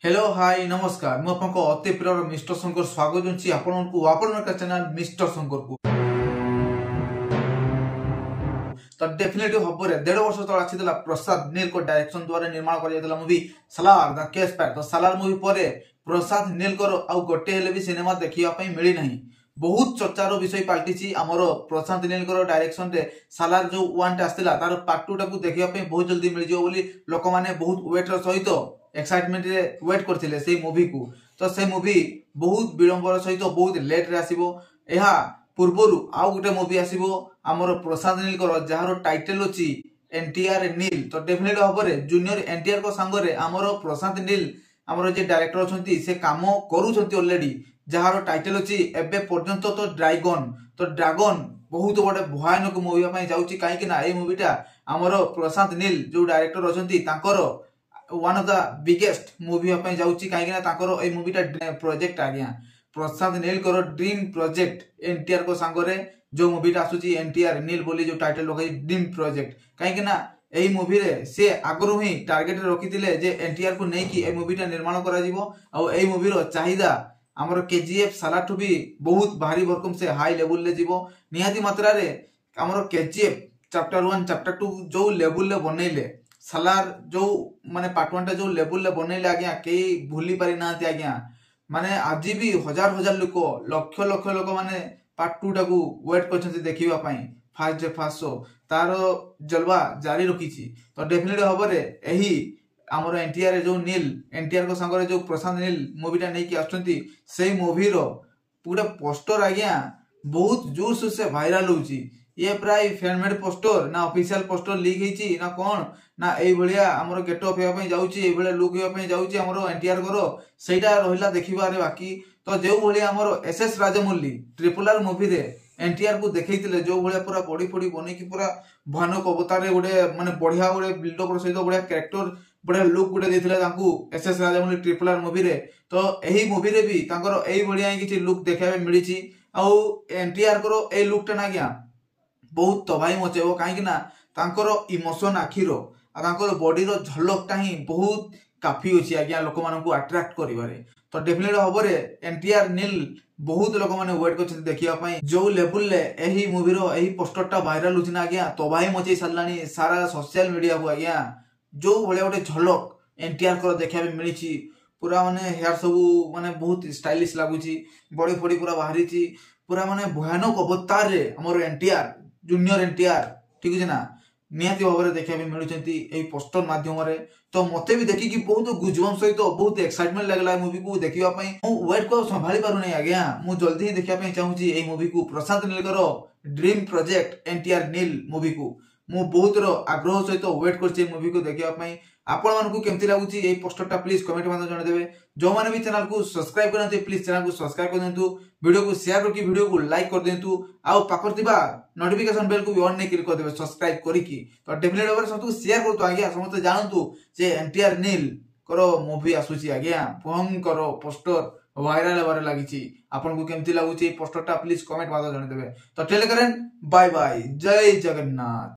Hello hi नमस्कार मु आपको अति प्रिय मिस्टर शंकर स्वागत करछि आपन चैनल मिस्टर शंकर को। तो डेफिनेटली हबरे 1.5 वर्ष तक आछितला प्रसाद नील को डायरेक्शन द्वारा निर्माण कर जायतला मूवी सालार द केस पैक। तो सालार मूवी परे प्रसाद नील को आउ गोटे हेले भी सिनेमा देखिया पई मिली नहीं। बहुत चर्चार विषय पाल्टी आमर प्रशांत नील डायरेक्शन रे सालार जो 1 टा आस्तिला तार पार्ट 2 टाकू देखिया पई बहुत जल्दी मिल जियो बोली लोक माने बहुत वेट रो सहित एक्साइटमेंट रे वेट करथिले सेही मूवी को। तो से मूवी बहुत विलंबर सहित बहुत लेट रे आसीबो। एहा पूर्वरु आउ गोटे मूवी आसीबो आमर प्रशांत नील जहार टाइटल अछि एनटीआर नील। तो डेफिनेटली हबरे जूनियर एनटीआर को संगरे आमर प्रशांत नील आमर जे डायरेक्टर अछंती से काम करूछंती ऑलरेडी जहार टाइटल अछि एबे पर्यंत तो ड्रैगन। तो ड्रैगन बहुत बड़े भयानक मूवी पई जाउची काहे कि ना ए मूवीटा आमर प्रशांत नील जो डायरेक्टर अछंती तांकर one of the biggest movie पई जाउची काहे कि ना तांकर ए मूवीटा प्रोजेक्ट आज्ञा प्रशांत नील को ड्रीम प्रोजेक्ट एनटीआर को संगरे जो मूवीटा आसुची एनटीआर नील बोली जो टाइटल लगे ड्रीम प्रोजेक्ट काहे कि ना एही मूवी रे से आगरु ही टार्गेट रखिथिले जे एनटीआर को नै कि ए मूवीटा निर्माण करा जिवो आ एही मूवी रो चाहिदा आमर केजीएफ सालार ठु भी बहुत भारी भरकम से हाई लेवल ले जीवो निहाती मात्रा रे आमर केजीएफ चैप्टर 1 चैप्टर 2 जो लेवल ले बनेले सालार जो माने पार्ट 1 टा जो लेवल ले बनेले आज्ञा के भूली पारि नाती आज्ञा माने आज भी हजार हजार लोक लक्ष लक्ष लोक माने पार्ट 2 टाकू वेट करछन्ती देखिबा पई फास्ट शो तार जलवा जारी रखिछि। तो डेफिनेटली हबरे एही आमर एनटीआर जो नील एनटीआर को संगरे जो प्रशांत नील मूवीटा नै कि आछन्ती सेही मूवी रो पूरा पोस्टर आज्ञा बहुत जोर से वायरल होउची। ये प्राय फैनमेड पोस्टर ना ऑफिशियल पोस्टर लीक हेची ना कोन ना एई भलिया हमरो गेट ऑफ हेबा पई जाउची एई भलिया लुक हेबा पई जाउची हमरो एनटीआर करो सेटा रहिला देखिबा रे बाकी। तो जे भलिया हमरो SS Rajamouli triple R movie रे एनटीआर को देखैतिले जो भलिया पूरा बॉडी फॉडी बनै कि पूरा भयानक अवतार रे गोटे माने बढ़िया गोटे बिल्डअप रो सहित बढ़िया कैरेक्टर बढ़िया लुक गोटे देथिले तांकू SS Rajamouli triple R movie रे। तो एही मूवी रे भी तांकर एई बढ़िया किछि लुक देखाबे मिलिछि आ एनटीआर करो ए लुक टा ना गया बहुत तबाही मचेबो काहे कि ना तांकर इमोशन आखिरो आ तांकर बॉडी रो झलक टा ही बहुत काफी अछि आज्ञा लोक मानन को अट्रैक्ट करिवारे। तो डेफिनेटली हबरे एनटीआर नील बहुत लोक माने वेट करछन देखिया पई जो लेवल ले एही मूवी रो एही पोस्टर टा वायरल होछि ना आज्ञा तबाही मचै सारलानी सारा सोशल मीडिया को आज्ञा जो भले गोटे झलक एनटीआर को देखिया भी मिलिछि पूरा माने हेयर सब माने बहुत स्टाइलिश लागुछि बॉडी फॉडी पूरा बाहरिछि पूरा माने भयानक अवतार रे हमर एनटीआर जूनियर एनटीआर ठीक अछि ना निहाती भाव देखा भी मिलुचंती एई पोस्टर माध्यम रे। तो मते भी देखि कि बहुत गुजबम सहित बहुत एक्साइटमेंट लागला मूवी को देखिबा पई मु वेट को संभाली पारु नै आज्ञा मु जल्दी ही देखिबा पई चाहूची एई मूवी को प्रशांत नील करो ड्रीम प्रोजेक्ट एनटीआर नील मूवी को मु बहुत आग्रह सहित वेट करछि मूवी को देखिबा पई। आपण मन को केमति लागुची एई पोस्टर टा प्लीज कमेंट माध्यम जण देबे जो माने भी चैनल को सब्सक्राइब करनते प्लीज चैनल को सब्सक्राइब कर देंतु वीडियो को शेयर करके वीडियो को लाइक कर देंतु आ पाखरतिबा नोटिफिकेशन बेल को भी ऑन नै क्लिक कर देबे सब्सक्राइब करिकी। तो डेफिनेटली ओवर सब शेयर करतो आज्ञा समस्त जानतु जे एनटीआर नील करो मूवी आसुची आज्ञा फोन करो पोस्टर वायरल होबार लागिची आपन को केमति लागुची पोस्टर टा प्लीज कमेंट माध्यम जण देबे। तो टेलीग्राम बाय बाय जय जगन्नाथ।